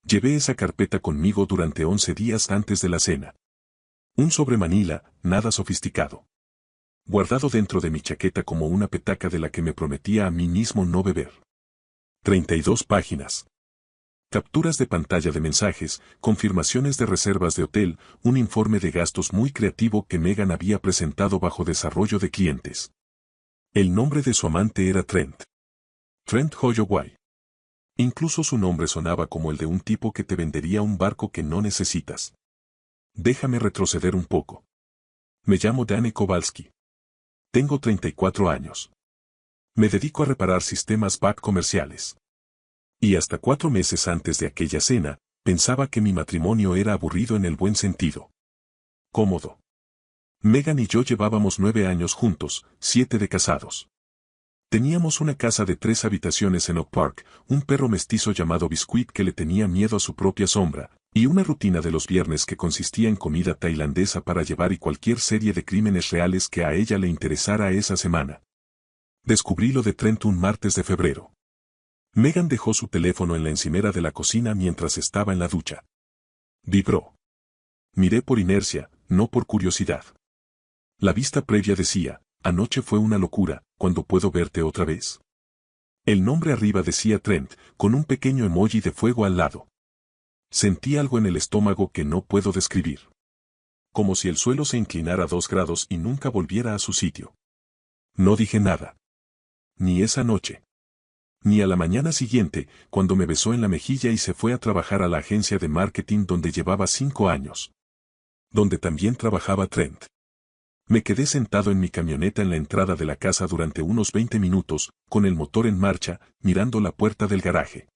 Llevé esa carpeta conmigo durante 11 días antes de la cena. Un sobre Manila, nada sofisticado. Guardado dentro de mi chaqueta como una petaca de la que me prometía a mí mismo no beber. 32 páginas. Capturas de pantalla de mensajes, confirmaciones de reservas de hotel, un informe de gastos muy creativo que Megan había presentado bajo desarrollo de clientes. El nombre de su amante era Trent. Trent Holloway. Incluso su nombre sonaba como el de un tipo que te vendería un barco que no necesitas. Déjame retroceder un poco. Me llamo Danny Kowalski. Tengo 34 años. Me dedico a reparar sistemas BAC comerciales. Y hasta 4 meses antes de aquella cena, pensaba que mi matrimonio era aburrido en el buen sentido. Cómodo. Megan y yo llevábamos 9 años juntos, 7 de casados. Teníamos una casa de 3 habitaciones en Oak Park, un perro mestizo llamado Biscuit que le tenía miedo a su propia sombra, y una rutina de los viernes que consistía en comida tailandesa para llevar y cualquier serie de crímenes reales que a ella le interesara esa semana. Descubrí lo de Trent un martes de febrero. Megan dejó su teléfono en la encimera de la cocina mientras estaba en la ducha. Vibró. Miré por inercia, no por curiosidad. La vista previa decía, anoche fue una locura, ¿cuándo puedo verte otra vez? El nombre arriba decía Trent, con un pequeño emoji de fuego al lado. Sentí algo en el estómago que no puedo describir. Como si el suelo se inclinara 2 grados y nunca volviera a su sitio. No dije nada. Ni esa noche. Ni a la mañana siguiente, cuando me besó en la mejilla y se fue a trabajar a la agencia de marketing donde llevaba 5 años. Donde también trabajaba Trent. Me quedé sentado en mi camioneta en la entrada de la casa durante unos 20 minutos, con el motor en marcha, mirando la puerta del garaje.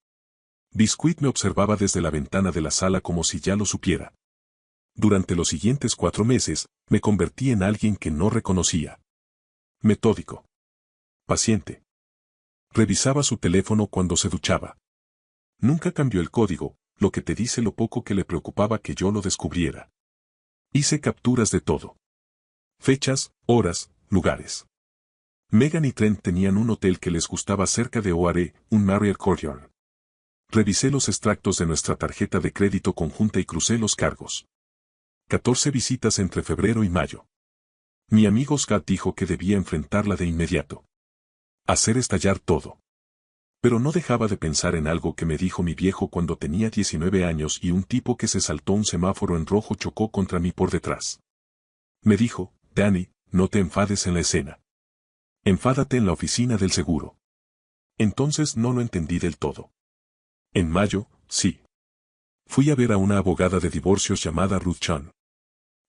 Biscuit me observaba desde la ventana de la sala como si ya lo supiera. Durante los siguientes 4 meses, me convertí en alguien que no reconocía. Metódico. Paciente. Revisaba su teléfono cuando se duchaba. Nunca cambió el código, lo que te dice lo poco que le preocupaba que yo lo descubriera. Hice capturas de todo. Fechas, horas, lugares. Megan y Trent tenían un hotel que les gustaba cerca de Oare, un Marriott Courtyard. Revisé los extractos de nuestra tarjeta de crédito conjunta y crucé los cargos. 14 visitas entre febrero y mayo. Mi amigo Scott dijo que debía enfrentarla de inmediato. Hacer estallar todo. Pero no dejaba de pensar en algo que me dijo mi viejo cuando tenía 19 años y un tipo que se saltó un semáforo en rojo chocó contra mí por detrás. Me dijo, Danny, no te enfades en la escena. Enfádate en la oficina del seguro. Entonces no lo entendí del todo. En mayo, sí. Fui a ver a una abogada de divorcios llamada Ruth Chan.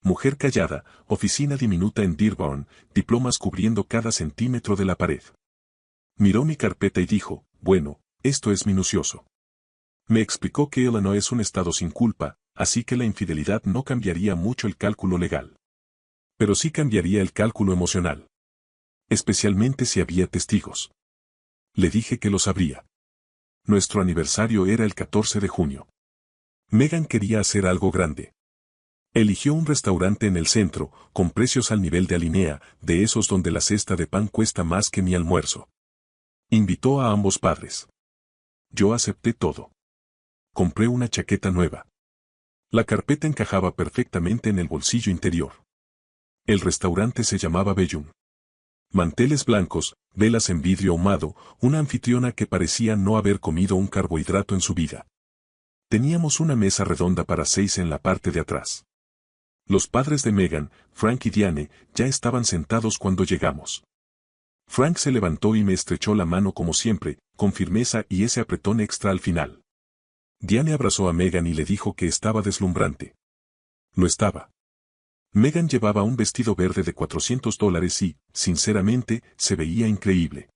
Mujer callada, oficina diminuta en Dearborn, diplomas cubriendo cada centímetro de la pared. Miró mi carpeta y dijo, bueno, esto es minucioso. Me explicó que Illinois es un estado sin culpa, así que la infidelidad no cambiaría mucho el cálculo legal. Pero sí cambiaría el cálculo emocional. Especialmente si había testigos. Le dije que lo sabría. Nuestro aniversario era el 14 de junio. Megan quería hacer algo grande. Eligió un restaurante en el centro, con precios al nivel de Alinea, de esos donde la cesta de pan cuesta más que mi almuerzo. Invitó a ambos padres. Yo acepté todo. Compré una chaqueta nueva. La carpeta encajaba perfectamente en el bolsillo interior. El restaurante se llamaba Bellum. Manteles blancos, velas en vidrio ahumado, una anfitriona que parecía no haber comido un carbohidrato en su vida. Teníamos una mesa redonda para 6 en la parte de atrás. Los padres de Megan, Frank y Diane, ya estaban sentados cuando llegamos. Frank se levantó y me estrechó la mano como siempre, con firmeza y ese apretón extra al final. Diane abrazó a Megan y le dijo que estaba deslumbrante. Lo estaba. Megan llevaba un vestido verde de $400 y, sinceramente, se veía increíble.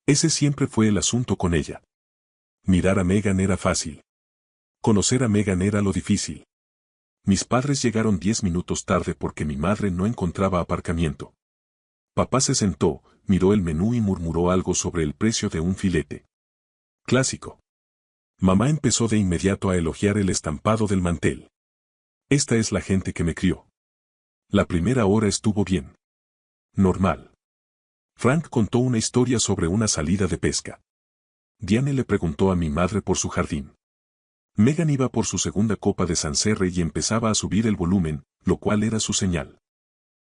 Ese siempre fue el asunto con ella. Mirar a Megan era fácil. Conocer a Megan era lo difícil. Mis padres llegaron 10 minutos tarde porque mi madre no encontraba aparcamiento. Papá se sentó, miró el menú y murmuró algo sobre el precio de un filete. Clásico. Mamá empezó de inmediato a elogiar el estampado del mantel. Esta es la gente que me crió. La primera hora estuvo bien. Normal. Frank contó una historia sobre una salida de pesca. Diane le preguntó a mi madre por su jardín. Megan iba por su segunda copa de Sancerre y empezaba a subir el volumen, lo cual era su señal.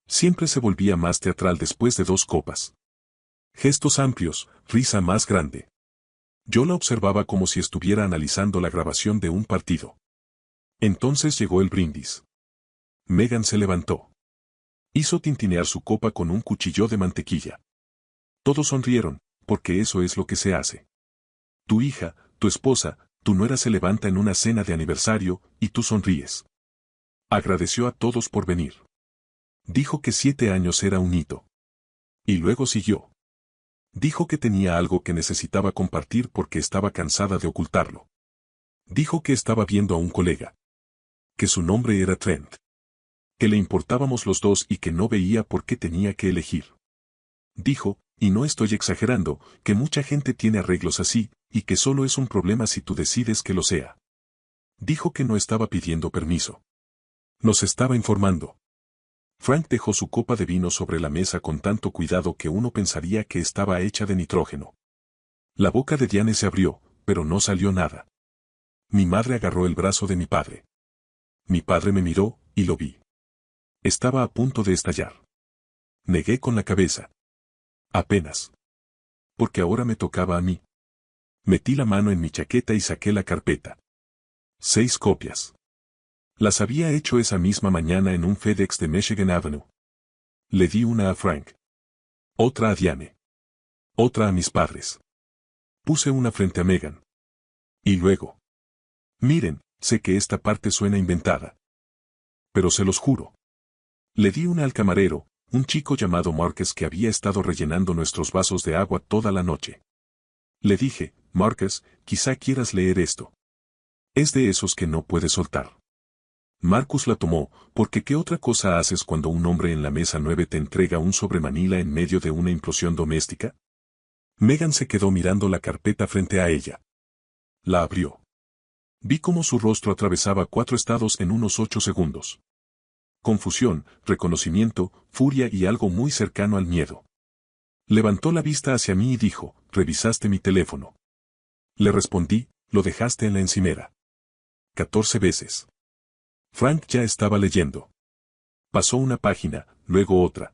Siempre se volvía más teatral después de 2 copas. Gestos amplios, risa más grande. Yo la observaba como si estuviera analizando la grabación de un partido. Entonces llegó el brindis. Megan se levantó. Hizo tintinear su copa con un cuchillo de mantequilla. Todos sonrieron, porque eso es lo que se hace. Tu hija, tu esposa, tu nuera se levanta en una cena de aniversario, y tú sonríes. Agradeció a todos por venir. Dijo que 7 años era un hito. Y luego siguió. Dijo que tenía algo que necesitaba compartir porque estaba cansada de ocultarlo. Dijo que estaba viendo a un colega. Que su nombre era Trent. Que le importábamos los dos y que no veía por qué tenía que elegir. Dijo, y no estoy exagerando, que mucha gente tiene arreglos así, y que solo es un problema si tú decides que lo sea. Dijo que no estaba pidiendo permiso. Nos estaba informando. Frank dejó su copa de vino sobre la mesa con tanto cuidado que uno pensaría que estaba hecha de nitrógeno. La boca de Diane se abrió, pero no salió nada. Mi madre agarró el brazo de mi padre. Mi padre me miró, y lo vi. Estaba a punto de estallar. Negué con la cabeza. Apenas. Porque ahora me tocaba a mí. Metí la mano en mi chaqueta y saqué la carpeta. 6 copias. Las había hecho esa misma mañana en un FedEx de Michigan Avenue. Le di una a Frank. Otra a Diane. Otra a mis padres. Puse una frente a Megan. Y luego. Miren, sé que esta parte suena inventada. Pero se los juro. Le di una al camarero, un chico llamado Marcus que había estado rellenando nuestros vasos de agua toda la noche. Le dije, Marcus, quizá quieras leer esto. Es de esos que no puedes soltar. Marcus la tomó, porque ¿qué otra cosa haces cuando un hombre en la mesa 9 te entrega un sobre Manila en medio de una implosión doméstica? Megan se quedó mirando la carpeta frente a ella. La abrió. Vi cómo su rostro atravesaba 4 estados en unos 8 segundos. Confusión, reconocimiento, furia y algo muy cercano al miedo. Levantó la vista hacia mí y dijo, ¿revisaste mi teléfono? Le respondí, lo dejaste en la encimera. 14 veces. Frank ya estaba leyendo. Pasó una página, luego otra.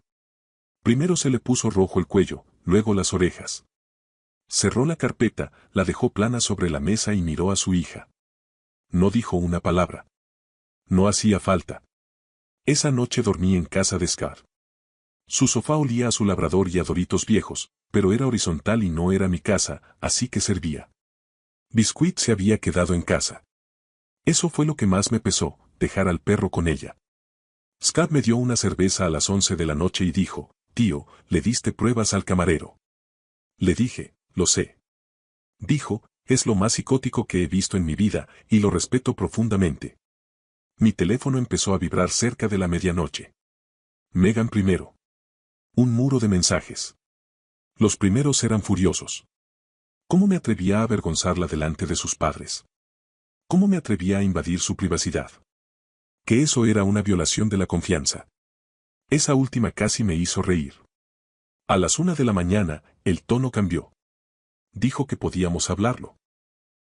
Primero se le puso rojo el cuello, luego las orejas. Cerró la carpeta, la dejó plana sobre la mesa y miró a su hija. No dijo una palabra. No hacía falta. Esa noche dormí en casa de Scar. Su sofá olía a su labrador y a doritos viejos, pero era horizontal y no era mi casa, así que servía. Biscuit se había quedado en casa. Eso fue lo que más me pesó, dejar al perro con ella. Scar me dio una cerveza a las 11 de la noche y dijo, tío, le diste pruebas al camarero. Le dije, lo sé. Dijo, es lo más psicótico que he visto en mi vida, y lo respeto profundamente. Mi teléfono empezó a vibrar cerca de la medianoche. Megan primero. Un muro de mensajes. Los primeros eran furiosos. ¿Cómo me atrevía a avergonzarla delante de sus padres? ¿Cómo me atrevía a invadir su privacidad? Que eso era una violación de la confianza. Esa última casi me hizo reír. A las 1 de la mañana, el tono cambió. Dijo que podíamos hablarlo.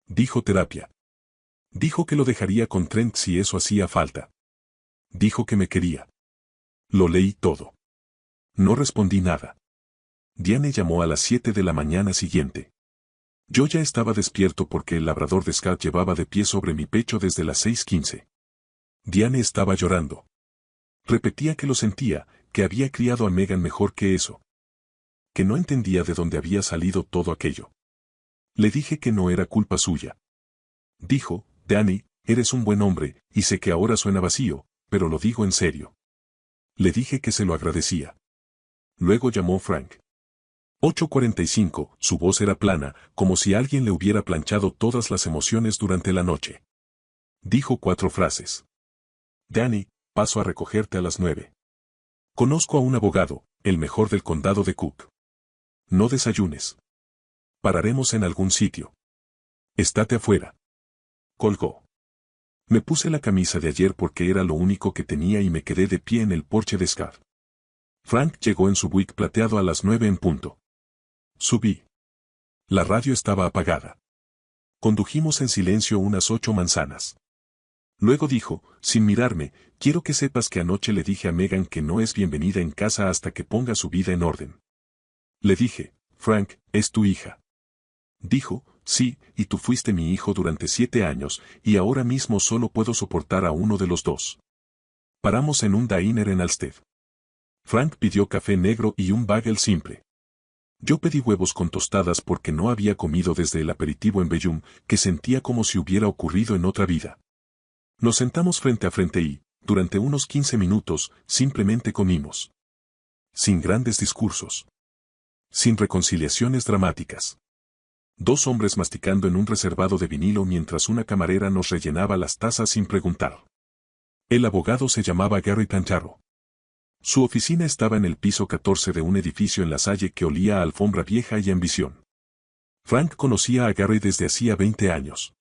Dijo terapia. Dijo que lo dejaría con Trent si eso hacía falta. Dijo que me quería. Lo leí todo. No respondí nada. Diane llamó a las 7 de la mañana siguiente. Yo ya estaba despierto porque el labrador de Scar llevaba de pie sobre mi pecho desde las 6:15. Diane estaba llorando. Repetía que lo sentía, que había criado a Megan mejor que eso. Que no entendía de dónde había salido todo aquello. Le dije que no era culpa suya. Dijo, Danny, eres un buen hombre, y sé que ahora suena vacío, pero lo digo en serio. Le dije que se lo agradecía. Luego llamó Frank. 8:45, su voz era plana, como si alguien le hubiera planchado todas las emociones durante la noche. Dijo 4 frases. Danny, paso a recogerte a las 9. Conozco a un abogado, el mejor del condado de Cook. No desayunes. Pararemos en algún sitio. Estate afuera. Colgó. Me puse la camisa de ayer porque era lo único que tenía y me quedé de pie en el porche de Scar. Frank llegó en su Buick plateado a las 9 en punto. Subí. La radio estaba apagada. Condujimos en silencio unas 8 manzanas. Luego dijo, sin mirarme, quiero que sepas que anoche le dije a Megan que no es bienvenida en casa hasta que ponga su vida en orden. Le dije, Frank, es tu hija. Dijo, sí, y tú fuiste mi hijo durante 7 años, y ahora mismo solo puedo soportar a uno de los dos. Paramos en un diner en Alsted. Frank pidió café negro y un bagel simple. Yo pedí huevos con tostadas porque no había comido desde el aperitivo en Bellum, que sentía como si hubiera ocurrido en otra vida. Nos sentamos frente a frente y, durante unos 15 minutos, simplemente comimos. Sin grandes discursos. Sin reconciliaciones dramáticas. 2 hombres masticando en un reservado de vinilo mientras una camarera nos rellenaba las tazas sin preguntar. El abogado se llamaba Gary Pantaro. Su oficina estaba en el piso 14 de un edificio en La Salle que olía a alfombra vieja y ambición. Frank conocía a Gary desde hacía 20 años.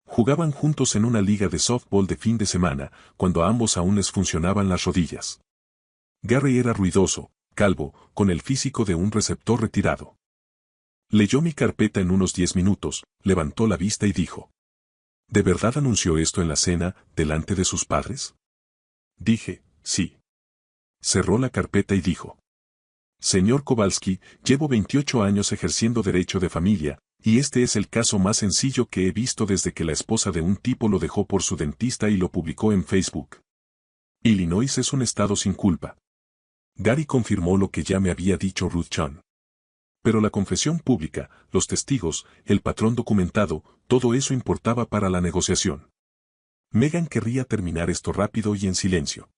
Jugaban juntos en una liga de softball de fin de semana, cuando a ambos aún les funcionaban las rodillas. Gary era ruidoso, calvo, con el físico de un receptor retirado. Leyó mi carpeta en unos 10 minutos, levantó la vista y dijo: ¿De verdad anunció esto en la cena, delante de sus padres? Dije, sí. Cerró la carpeta y dijo: Señor Kowalski, llevo 28 años ejerciendo derecho de familia, y este es el caso más sencillo que he visto desde que la esposa de un tipo lo dejó por su dentista y lo publicó en Facebook. Illinois es un estado sin culpa. Gary confirmó lo que ya me había dicho Ruth Chan. Pero la confesión pública, los testigos, el patrón documentado, todo eso importaba para la negociación. Megan querría terminar esto rápido y en silencio.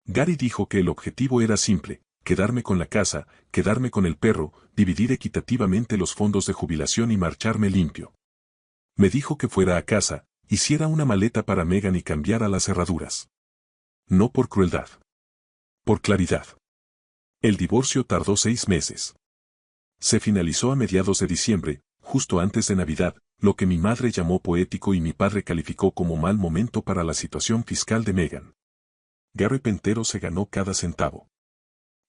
Gary dijo que el objetivo era simple: quedarme con la casa, quedarme con el perro, dividir equitativamente los fondos de jubilación y marcharme limpio. Me dijo que fuera a casa, hiciera una maleta para Megan y cambiara las cerraduras. No por crueldad. Por claridad. El divorcio tardó 6 meses. Se finalizó a mediados de diciembre, justo antes de Navidad, lo que mi madre llamó poético y mi padre calificó como mal momento para la situación fiscal de Megan. Gary Pantaro se ganó cada centavo.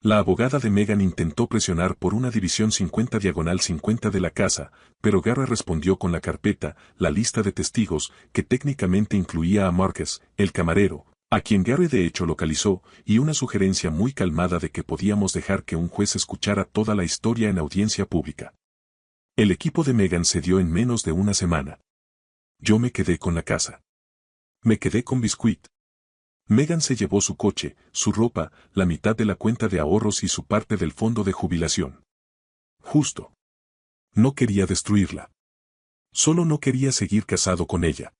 La abogada de Megan intentó presionar por una división 50/50 de la casa, pero Gary respondió con la carpeta, la lista de testigos, que técnicamente incluía a Marcus, el camarero, a quien Gary de hecho localizó, y una sugerencia muy calmada de que podíamos dejar que un juez escuchara toda la historia en audiencia pública. El equipo de Megan cedió en menos de una semana. Yo me quedé con la casa. Me quedé con Biscuit. Megan se llevó su coche, su ropa, la mitad de la cuenta de ahorros y su parte del fondo de jubilación. Justo. No quería destruirla. Solo no quería seguir casado con ella.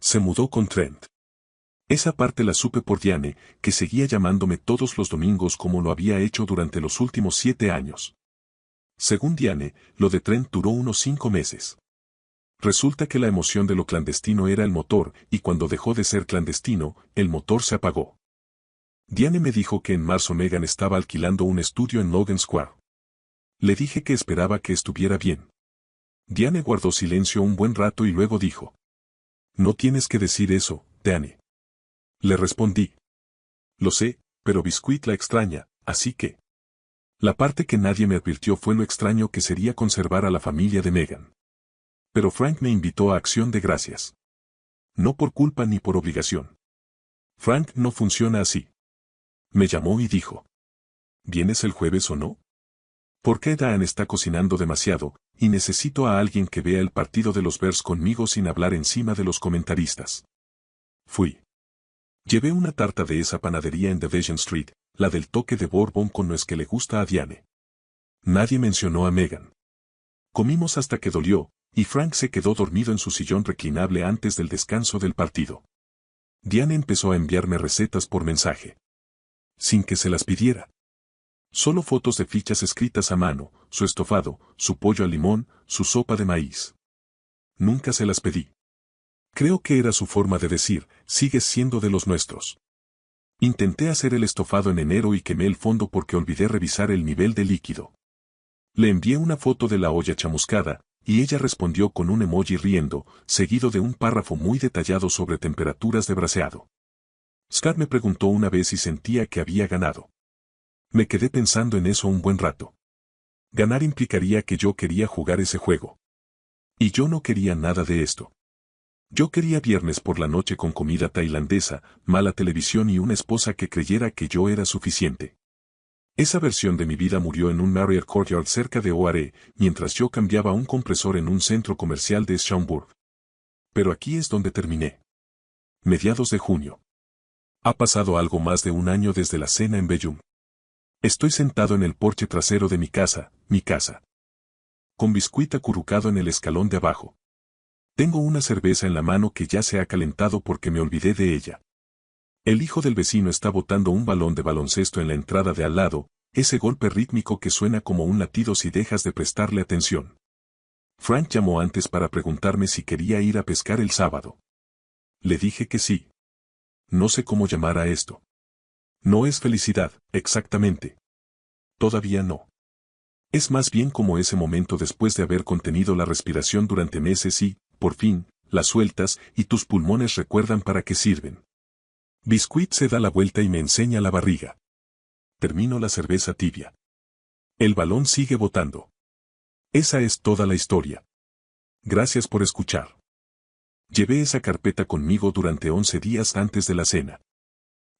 Se mudó con Trent. Esa parte la supe por Diane, que seguía llamándome todos los domingos como lo había hecho durante los últimos 7 años. Según Diane, lo de Trent duró unos 5 meses. Resulta que la emoción de lo clandestino era el motor, y cuando dejó de ser clandestino, el motor se apagó. Diane me dijo que en marzo Megan estaba alquilando un estudio en Logan Square. Le dije que esperaba que estuviera bien. Diane guardó silencio un buen rato y luego dijo: No tienes que decir eso, Diane. Le respondí: Lo sé, pero Biscuit la extraña, así que... La parte que nadie me advirtió fue lo extraño que sería conservar a la familia de Megan. Pero Frank me invitó a Acción de Gracias. No por culpa ni por obligación. Frank no funciona así. Me llamó y dijo: ¿Vienes el jueves o no? Porque Dan está cocinando demasiado, y necesito a alguien que vea el partido de los Bears conmigo sin hablar encima de los comentaristas. Fui. Llevé una tarta de esa panadería en Division Street, la del toque de bourbon con nuez que le gusta a Diane. Nadie mencionó a Megan. Comimos hasta que dolió, y Frank se quedó dormido en su sillón reclinable antes del descanso del partido. Diane empezó a enviarme recetas por mensaje. Sin que se las pidiera. Solo fotos de fichas escritas a mano, su estofado, su pollo al limón, su sopa de maíz. Nunca se las pedí. Creo que era su forma de decir: sigues siendo de los nuestros. Intenté hacer el estofado en enero y quemé el fondo porque olvidé revisar el nivel de líquido. Le envié una foto de la olla chamuscada, y ella respondió con un emoji riendo, seguido de un párrafo muy detallado sobre temperaturas de braseado. Scott me preguntó una vez si sentía que había ganado. Me quedé pensando en eso un buen rato. Ganar implicaría que yo quería jugar ese juego. Y yo no quería nada de esto. Yo quería viernes por la noche con comida tailandesa, mala televisión y una esposa que creyera que yo era suficiente. Esa versión de mi vida murió en un Marriott Courtyard cerca de Oare, mientras yo cambiaba un compresor en un centro comercial de Schaumburg. Pero aquí es donde terminé. Mediados de junio. Ha pasado algo más de un año desde la cena en Bellum. Estoy sentado en el porche trasero de mi casa, con biscuit acurrucado en el escalón de abajo. Tengo una cerveza en la mano que ya se ha calentado porque me olvidé de ella. El hijo del vecino está botando un balón de baloncesto en la entrada de al lado, ese golpe rítmico que suena como un latido si dejas de prestarle atención. Frank llamó antes para preguntarme si quería ir a pescar el sábado. Le dije que sí. No sé cómo llamar a esto. No es felicidad, exactamente. Todavía no. Es más bien como ese momento después de haber contenido la respiración durante meses y, por fin, la sueltas y tus pulmones recuerdan para qué sirven. Biscuit se da la vuelta y me enseña la barriga. Termino la cerveza tibia. El balón sigue botando. Esa es toda la historia. Gracias por escuchar. Llevé esa carpeta conmigo durante 11 días antes de la cena.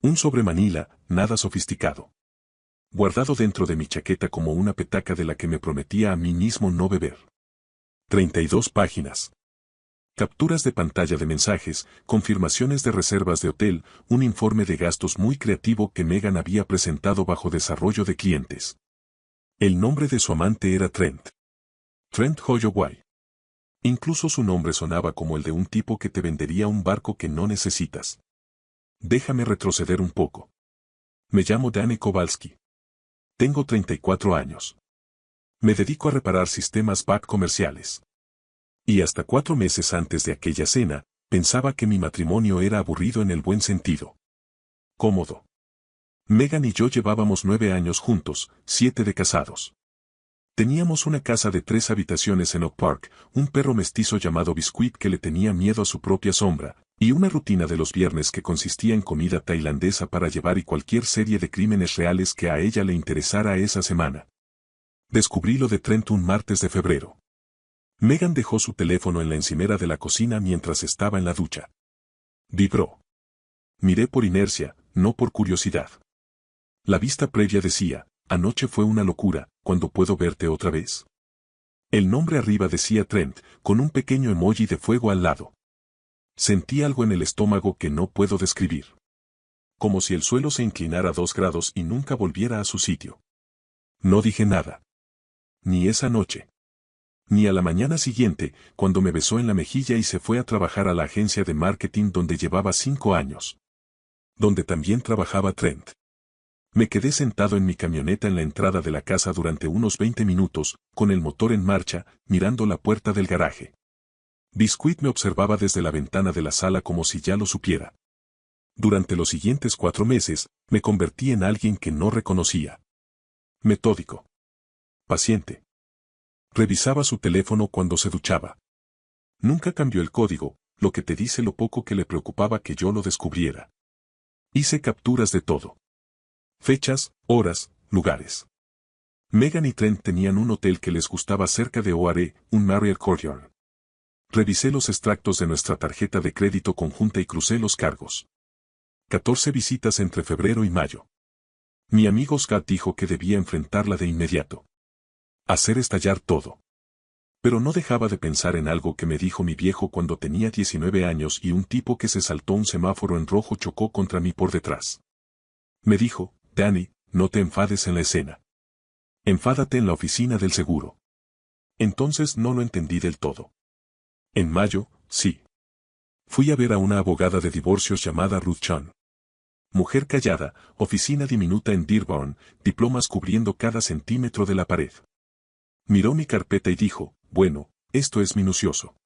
Un sobre Manila, nada sofisticado. Guardado dentro de mi chaqueta como una petaca de la que me prometía a mí mismo no beber. 32 páginas. Capturas de pantalla de mensajes, confirmaciones de reservas de hotel, un informe de gastos muy creativo que Megan había presentado bajo desarrollo de clientes. El nombre de su amante era Trent. Trent Holloway. Incluso su nombre sonaba como el de un tipo que te vendería un barco que no necesitas. Déjame retroceder un poco. Me llamo Danny Kowalski. Tengo 34 años. Me dedico a reparar sistemas back comerciales. Y hasta 4 meses antes de aquella cena, pensaba que mi matrimonio era aburrido en el buen sentido. Cómodo. Megan y yo llevábamos 9 años juntos, 7 de casados. Teníamos una casa de 3 habitaciones en Oak Park, un perro mestizo llamado Biscuit que le tenía miedo a su propia sombra, y una rutina de los viernes que consistía en comida tailandesa para llevar y cualquier serie de crímenes reales que a ella le interesara esa semana. Descubrí lo de Trent un martes de febrero. Megan dejó su teléfono en la encimera de la cocina mientras estaba en la ducha. Vibró. Miré por inercia, no por curiosidad. La vista previa decía, anoche fue una locura, ¿cuándo puedo verte otra vez? El nombre arriba decía Trent, con un pequeño emoji de fuego al lado. Sentí algo en el estómago que no puedo describir. Como si el suelo se inclinara 2 grados y nunca volviera a su sitio. No dije nada. Ni esa noche. Ni a la mañana siguiente, cuando me besó en la mejilla y se fue a trabajar a la agencia de marketing donde llevaba 5 años. Donde también trabajaba Trent. Me quedé sentado en mi camioneta en la entrada de la casa durante unos 20 minutos, con el motor en marcha, mirando la puerta del garaje. Biscuit me observaba desde la ventana de la sala como si ya lo supiera. Durante los siguientes 4 meses, me convertí en alguien que no reconocía. Metódico. Paciente. Revisaba su teléfono cuando se duchaba. Nunca cambió el código, lo que te dice lo poco que le preocupaba que yo lo descubriera. Hice capturas de todo. Fechas, horas, lugares. Megan y Trent tenían un hotel que les gustaba cerca de Oare, un Marriott Courtyard. Revisé los extractos de nuestra tarjeta de crédito conjunta y crucé los cargos. 14 visitas entre febrero y mayo. Mi amigo Scott dijo que debía enfrentarla de inmediato. Hacer estallar todo. Pero no dejaba de pensar en algo que me dijo mi viejo cuando tenía 19 años y un tipo que se saltó un semáforo en rojo chocó contra mí por detrás. Me dijo, Danny, no te enfades en la escena. Enfádate en la oficina del seguro. Entonces no lo entendí del todo. En mayo, sí. Fui a ver a una abogada de divorcios llamada Ruth Chan. Mujer callada, oficina diminuta en Dearborn, diplomas cubriendo cada centímetro de la pared. Miró mi carpeta y dijo, bueno, esto es minucioso.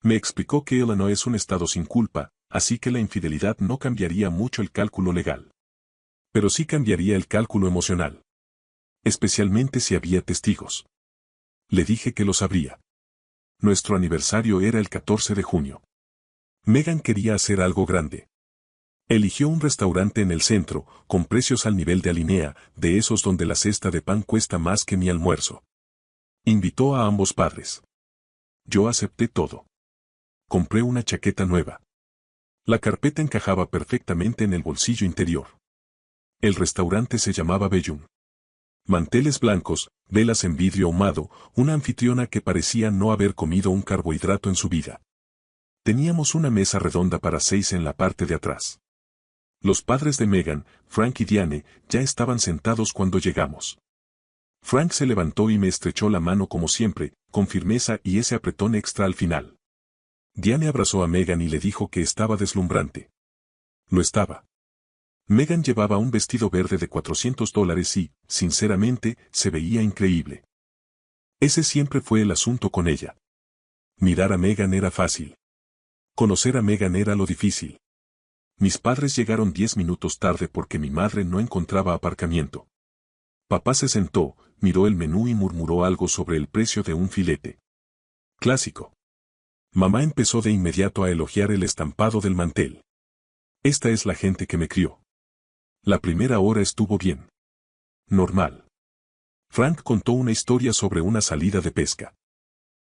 Me explicó que Illinois es un estado sin culpa, así que la infidelidad no cambiaría mucho el cálculo legal. Pero sí cambiaría el cálculo emocional. Especialmente si había testigos. Le dije que lo sabría. Nuestro aniversario era el 14 de junio. Megan quería hacer algo grande. Eligió un restaurante en el centro, con precios al nivel de Alinea, de esos donde la cesta de pan cuesta más que mi almuerzo. Invitó a ambos padres. Yo acepté todo. Compré una chaqueta nueva. La carpeta encajaba perfectamente en el bolsillo interior. El restaurante se llamaba Bellum. Manteles blancos, velas en vidrio ahumado, una anfitriona que parecía no haber comido un carbohidrato en su vida. Teníamos una mesa redonda para 6 en la parte de atrás. Los padres de Megan, Frank y Diane, ya estaban sentados cuando llegamos. Frank se levantó y me estrechó la mano como siempre, con firmeza y ese apretón extra al final. Diane abrazó a Megan y le dijo que estaba deslumbrante. Lo estaba. Megan llevaba un vestido verde de $400 y, sinceramente, se veía increíble. Ese siempre fue el asunto con ella. Mirar a Megan era fácil. Conocer a Megan era lo difícil. Mis padres llegaron 10 minutos tarde porque mi madre no encontraba aparcamiento. Papá se sentó, miró el menú y murmuró algo sobre el precio de un filete. Clásico. Mamá empezó de inmediato a elogiar el estampado del mantel. Esta es la gente que me crió. La primera hora estuvo bien. Normal. Frank contó una historia sobre una salida de pesca.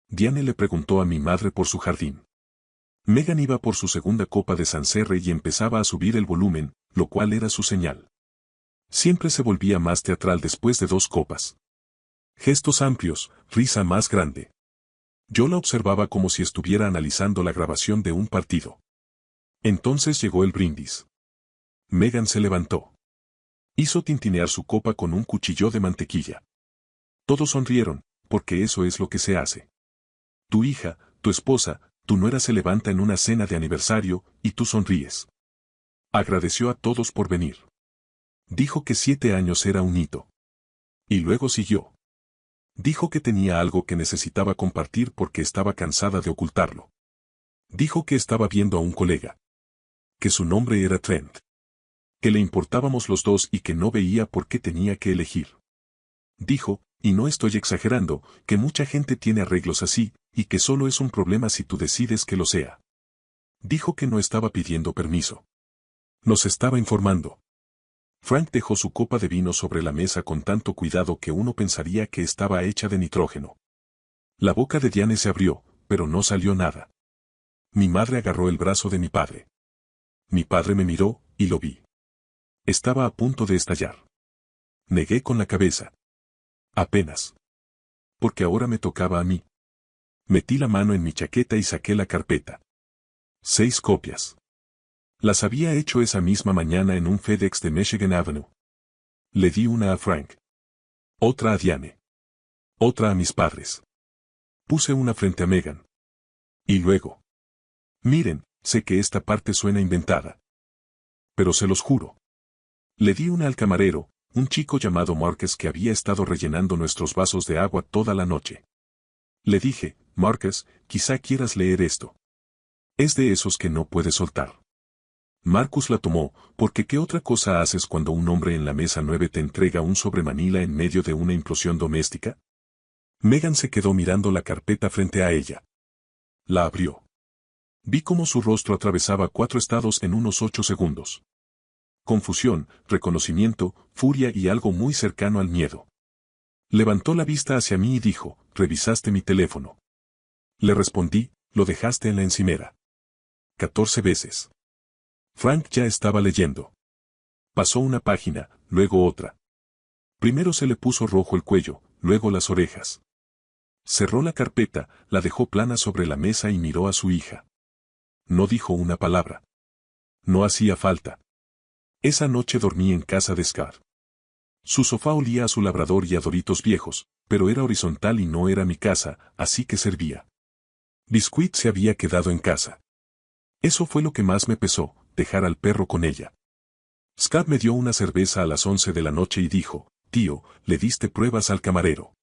Diane le preguntó a mi madre por su jardín. Megan iba por su segunda copa de Sancerre y empezaba a subir el volumen, lo cual era su señal. Siempre se volvía más teatral después de 2 copas. Gestos amplios, risa más grande. Yo la observaba como si estuviera analizando la grabación de un partido. Entonces llegó el brindis. Megan se levantó. Hizo tintinear su copa con un cuchillo de mantequilla. Todos sonrieron, porque eso es lo que se hace. Tu hija, tu esposa, tu nuera se levanta en una cena de aniversario, y tú sonríes. Agradeció a todos por venir. Dijo que 7 años era un hito. Y luego siguió. Dijo que tenía algo que necesitaba compartir porque estaba cansada de ocultarlo. Dijo que estaba viendo a un colega. Que su nombre era Trent. Que le importábamos los dos y que no veía por qué tenía que elegir. Dijo, y no estoy exagerando, que mucha gente tiene arreglos así, y que solo es un problema si tú decides que lo sea. Dijo que no estaba pidiendo permiso. Nos estaba informando. Frank dejó su copa de vino sobre la mesa con tanto cuidado que uno pensaría que estaba hecha de nitrógeno. La boca de Diane se abrió, pero no salió nada. Mi madre agarró el brazo de mi padre. Mi padre me miró, y lo vi. Estaba a punto de estallar. Negué con la cabeza. Apenas. Porque ahora me tocaba a mí. Metí la mano en mi chaqueta y saqué la carpeta. 6 copias. Las había hecho esa misma mañana en un FedEx de Michigan Avenue. Le di una a Frank. Otra a Diane. Otra a mis padres. Puse una frente a Megan. Y luego. Miren, sé que esta parte suena inventada. Pero se los juro. Le di una al camarero, un chico llamado Marcus que había estado rellenando nuestros vasos de agua toda la noche. Le dije, Marcus, quizá quieras leer esto. Es de esos que no puedes soltar. Marcus la tomó, porque ¿qué otra cosa haces cuando un hombre en la mesa 9 te entrega un sobre Manila en medio de una implosión doméstica? Megan se quedó mirando la carpeta frente a ella. La abrió. Vi cómo su rostro atravesaba 4 estados en unos 8 segundos. Confusión, reconocimiento, furia y algo muy cercano al miedo. Levantó la vista hacia mí y dijo, ¿revisaste mi teléfono? Le respondí, lo dejaste en la encimera. 14 veces. Frank ya estaba leyendo. Pasó una página, luego otra. Primero se le puso rojo el cuello, luego las orejas. Cerró la carpeta, la dejó plana sobre la mesa y miró a su hija. No dijo una palabra. No hacía falta. Esa noche dormí en casa de Scar. Su sofá olía a su labrador y a doritos viejos, pero era horizontal y no era mi casa, así que servía. Biscuit se había quedado en casa. Eso fue lo que más me pesó, dejar al perro con ella. Scar me dio una cerveza a las 11 de la noche y dijo, tío, le diste pruebas al camarero.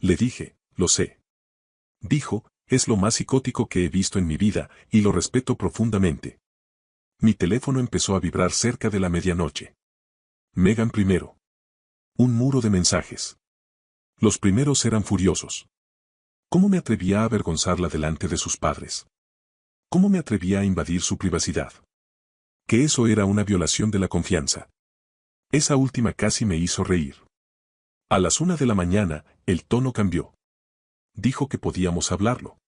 Le dije, lo sé. Dijo, es lo más psicótico que he visto en mi vida, y lo respeto profundamente. Mi teléfono empezó a vibrar cerca de la medianoche. Megan primero. Un muro de mensajes. Los primeros eran furiosos. ¿Cómo me atrevía a avergonzarla delante de sus padres? ¿Cómo me atrevía a invadir su privacidad? Que eso era una violación de la confianza. Esa última casi me hizo reír. A las 1 de la mañana, el tono cambió. Dijo que podíamos hablarlo.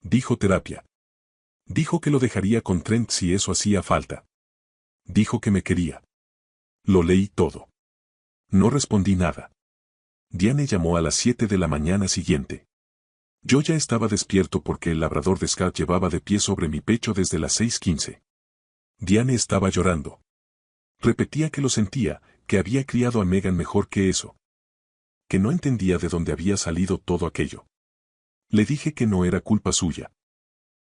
Dijo terapia. Dijo que lo dejaría con Trent si eso hacía falta. Dijo que me quería. Lo leí todo. No respondí nada. Diane llamó a las 7 de la mañana siguiente. Yo ya estaba despierto porque el labrador de Scott llevaba de pie sobre mi pecho desde las 6:15. Diane estaba llorando. Repetía que lo sentía, que había criado a Megan mejor que eso. Que no entendía de dónde había salido todo aquello. Le dije que no era culpa suya.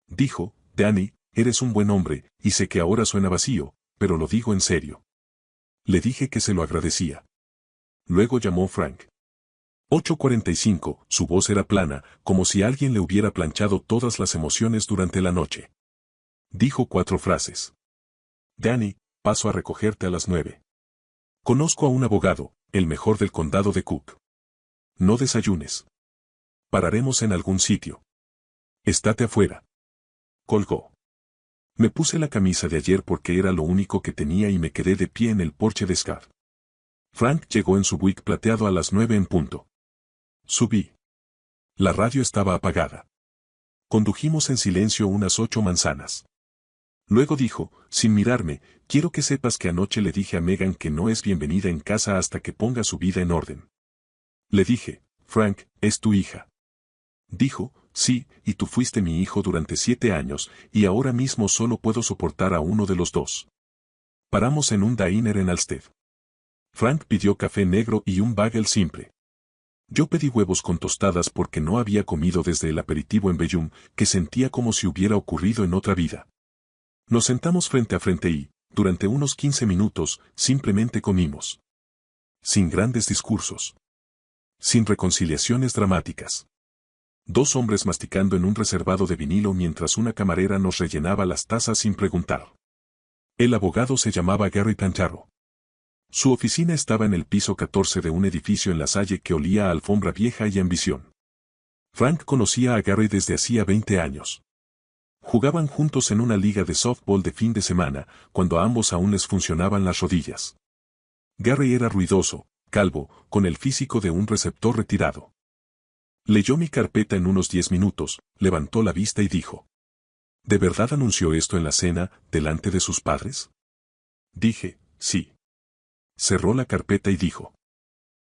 Dijo, Danny, eres un buen hombre, y sé que ahora suena vacío, pero lo digo en serio. Le dije que se lo agradecía. Luego llamó Frank. 8:45, su voz era plana, como si alguien le hubiera planchado todas las emociones durante la noche. Dijo 4 frases. Danny, paso a recogerte a las 9. Conozco a un abogado, el mejor del condado de Cook. No desayunes. Pararemos en algún sitio. Estate afuera. Colgó. Me puse la camisa de ayer porque era lo único que tenía y me quedé de pie en el porche de Scott. Frank llegó en su Buick plateado a las 9 en punto. Subí. La radio estaba apagada. Condujimos en silencio unas 8 manzanas. Luego dijo, sin mirarme, quiero que sepas que anoche le dije a Megan que no es bienvenida en casa hasta que ponga su vida en orden. Le dije, Frank, es tu hija. Dijo, sí, y tú fuiste mi hijo durante 7 años, y ahora mismo solo puedo soportar a uno de los dos. Paramos en un diner en Alsted. Frank pidió café negro y un bagel simple. Yo pedí huevos con tostadas porque no había comido desde el aperitivo en Bellum, que sentía como si hubiera ocurrido en otra vida. Nos sentamos frente a frente y, durante unos 15 minutos, simplemente comimos. Sin grandes discursos. Sin reconciliaciones dramáticas. 2 hombres masticando en un reservado de vinilo mientras una camarera nos rellenaba las tazas sin preguntar. El abogado se llamaba Gary Pantaro. Su oficina estaba en el piso 14 de un edificio en La Salle que olía a alfombra vieja y ambición. Frank conocía a Gary desde hacía 20 años. Jugaban juntos en una liga de softball de fin de semana, cuando a ambos aún les funcionaban las rodillas. Gary era ruidoso, calvo, con el físico de un receptor retirado. Leyó mi carpeta en unos 10 minutos, levantó la vista y dijo: ¿De verdad anunció esto en la cena, delante de sus padres? Dije, sí. Cerró la carpeta y dijo: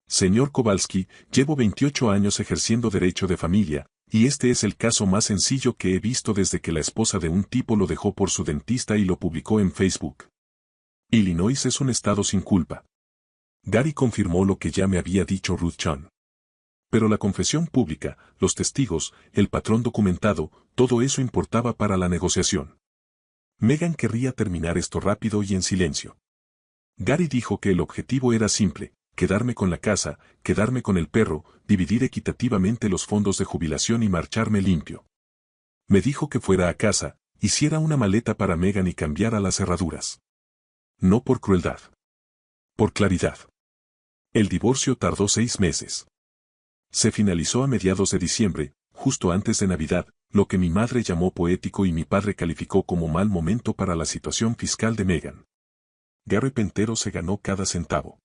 Señor Kowalski, llevo 28 años ejerciendo derecho de familia, y este es el caso más sencillo que he visto desde que la esposa de un tipo lo dejó por su dentista y lo publicó en Facebook. Illinois es un estado sin culpa. Gary confirmó lo que ya me había dicho Ruth Chan. Pero la confesión pública, los testigos, el patrón documentado, todo eso importaba para la negociación. Megan querría terminar esto rápido y en silencio. Gary dijo que el objetivo era simple: quedarme con la casa, quedarme con el perro, dividir equitativamente los fondos de jubilación y marcharme limpio. Me dijo que fuera a casa, hiciera una maleta para Megan y cambiara las cerraduras. No por crueldad. Por claridad. El divorcio tardó 6 meses. Se finalizó a mediados de diciembre, justo antes de Navidad, lo que mi madre llamó poético y mi padre calificó como mal momento para la situación fiscal de Megan. Gary Pentero se ganó cada centavo.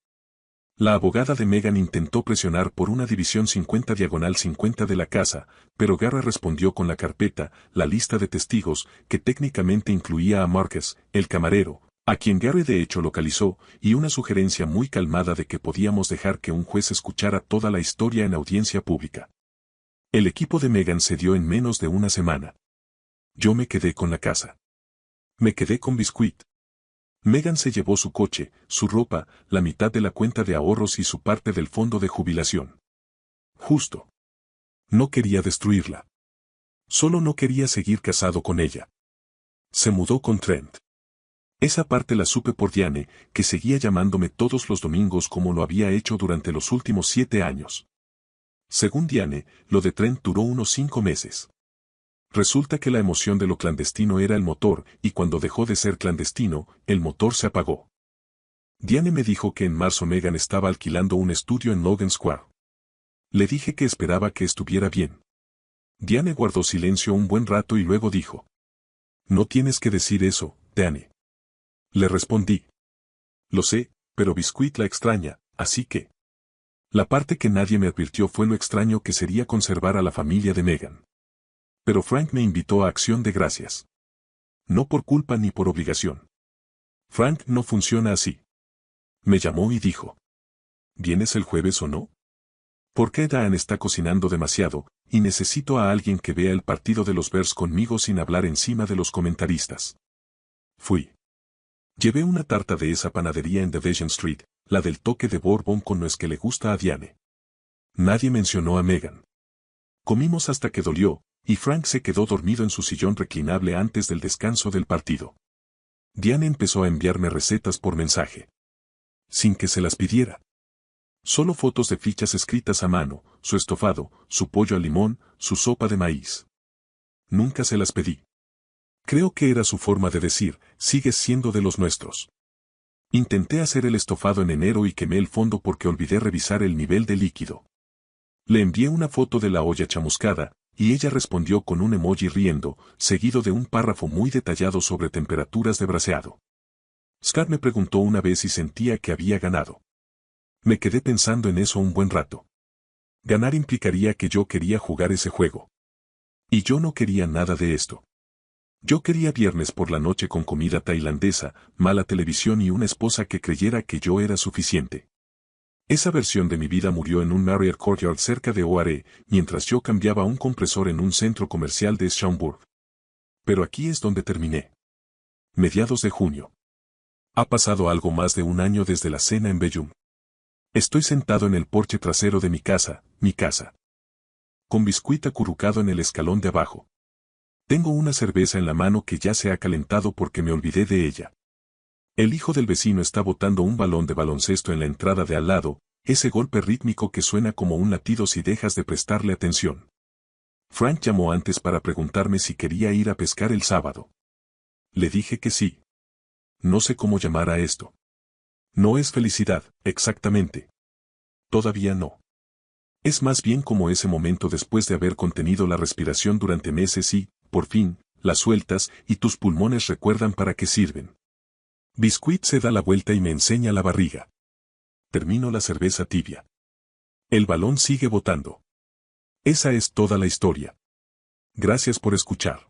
La abogada de Megan intentó presionar por una división 50/50 de la casa, pero Gary respondió con la carpeta, la lista de testigos, que técnicamente incluía a Marcus, el camarero, a quien Gary de hecho localizó, y una sugerencia muy calmada de que podíamos dejar que un juez escuchara toda la historia en audiencia pública. El equipo de Megan cedió en menos de una semana. Yo me quedé con la casa. Me quedé con Biscuit. Megan se llevó su coche, su ropa, la mitad de la cuenta de ahorros y su parte del fondo de jubilación. Justo. No quería destruirla. Solo no quería seguir casado con ella. Se mudó con Trent. Esa parte la supe por Diane, que seguía llamándome todos los domingos como lo había hecho durante los últimos 7 años. Según Diane, lo de Trent duró unos 5 meses. Resulta que la emoción de lo clandestino era el motor, y cuando dejó de ser clandestino, el motor se apagó. Diane me dijo que en marzo Megan estaba alquilando un estudio en Logan Square. Le dije que esperaba que estuviera bien. Diane guardó silencio un buen rato y luego dijo: No tienes que decir eso, Diane. Le respondí: Lo sé, pero Biscuit la extraña, así que... La parte que nadie me advirtió fue lo extraño que sería conservar a la familia de Megan. Pero Frank me invitó a Acción de Gracias. No por culpa ni por obligación. Frank no funciona así. Me llamó y dijo: ¿vienes el jueves o no? Porque Dan está cocinando demasiado, y necesito a alguien que vea el partido de los Bears conmigo sin hablar encima de los comentaristas. Fui. Llevé una tarta de esa panadería en Division Street, la del toque de bourbon con nuez que le gusta a Diane. Nadie mencionó a Megan. Comimos hasta que dolió, y Frank se quedó dormido en su sillón reclinable antes del descanso del partido. Diane empezó a enviarme recetas por mensaje. Sin que se las pidiera. Solo fotos de fichas escritas a mano, su estofado, su pollo al limón, su sopa de maíz. Nunca se las pedí. Creo que era su forma de decir: sigues siendo de los nuestros. Intenté hacer el estofado en enero y quemé el fondo porque olvidé revisar el nivel de líquido. Le envié una foto de la olla chamuscada, y ella respondió con un emoji riendo, seguido de un párrafo muy detallado sobre temperaturas de braseado. Scar me preguntó una vez si sentía que había ganado. Me quedé pensando en eso un buen rato. Ganar implicaría que yo quería jugar ese juego. Y yo no quería nada de esto. Yo quería viernes por la noche con comida tailandesa, mala televisión y una esposa que creyera que yo era suficiente. Esa versión de mi vida murió en un Marriott Courtyard cerca de Oare, mientras yo cambiaba un compresor en un centro comercial de Schaumburg. Pero aquí es donde terminé. Mediados de junio. Ha pasado algo más de un año desde la cena en Bellum. Estoy sentado en el porche trasero de mi casa, con biscuit acurrucado en el escalón de abajo. Tengo una cerveza en la mano que ya se ha calentado porque me olvidé de ella. El hijo del vecino está botando un balón de baloncesto en la entrada de al lado, ese golpe rítmico que suena como un latido si dejas de prestarle atención. Frank llamó antes para preguntarme si quería ir a pescar el sábado. Le dije que sí. No sé cómo llamar a esto. No es felicidad, exactamente. Todavía no. Es más bien como ese momento después de haber contenido la respiración durante meses y, por fin, la sueltas y tus pulmones recuerdan para qué sirven. Biscuit se da la vuelta y me enseña la barriga. Termino la cerveza tibia. El balón sigue botando. Esa es toda la historia. Gracias por escuchar.